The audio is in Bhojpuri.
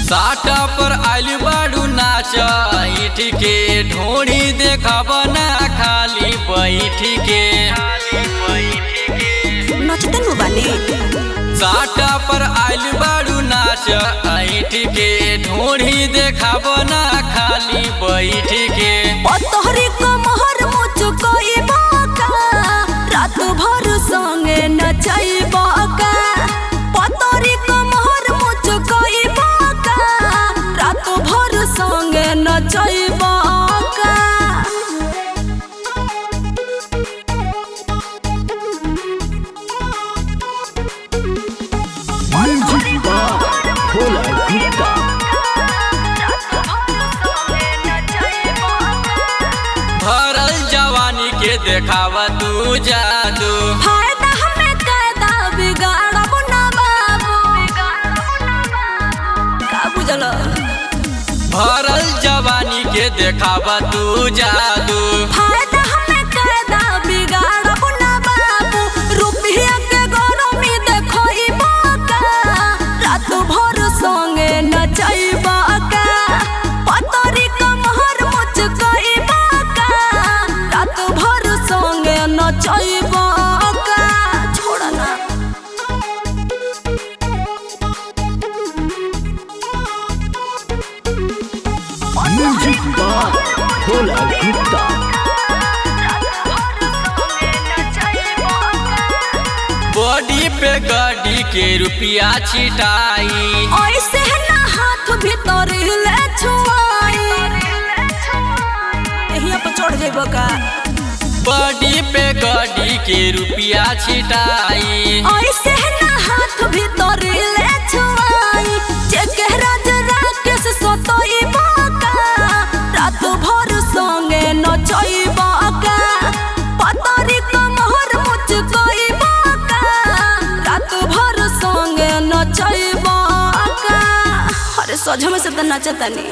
साटा पर आइल बाड़ू नाच ईठ के ढोड़ी देखब ना खाली बैठ के नचते नु बानी। साटा पर आइल बाड़ू नाच ईठ के ढोड़ी देखब ना खाली बैठ के तोहरी कमहर मुचुकोई बाका रात भर संगे नचई बाका। पतोरी कमहर मुचुकोई बाका रात भर संगे नचई बाका। भरल जवानी के देखावा तू जादू फायदा हमें कायदा बिगाड़ब ना बाबू। का बुझल? भरल जवानी के देखावा तू जादू फायदा हमें कायदा बिगाड़ब ना बाबू। रुपया के गरमी देखई बाका रात भर संगे नचई बाका। पतोरी कमहर मुचकई बाका रात भर संगे नचई बाका। छोड़ा ना बॉडी पे गाड़ी के रुपया छिटाई ऐसे ना हाथ भीतर ले छुआई। एहिया पर चढ़ जाइबो का। बॉडी पे गाड़ी के रुपया छिटाई ऐसे ना हाथ भीतर ले छुआई। चेहरा जरा केस सोतई बाका रात भर संगे नचई बाका। पतोरी कमहर मुचकई बाका रात भर संगे नचई बाका। अरे सजमे से त नचतानी।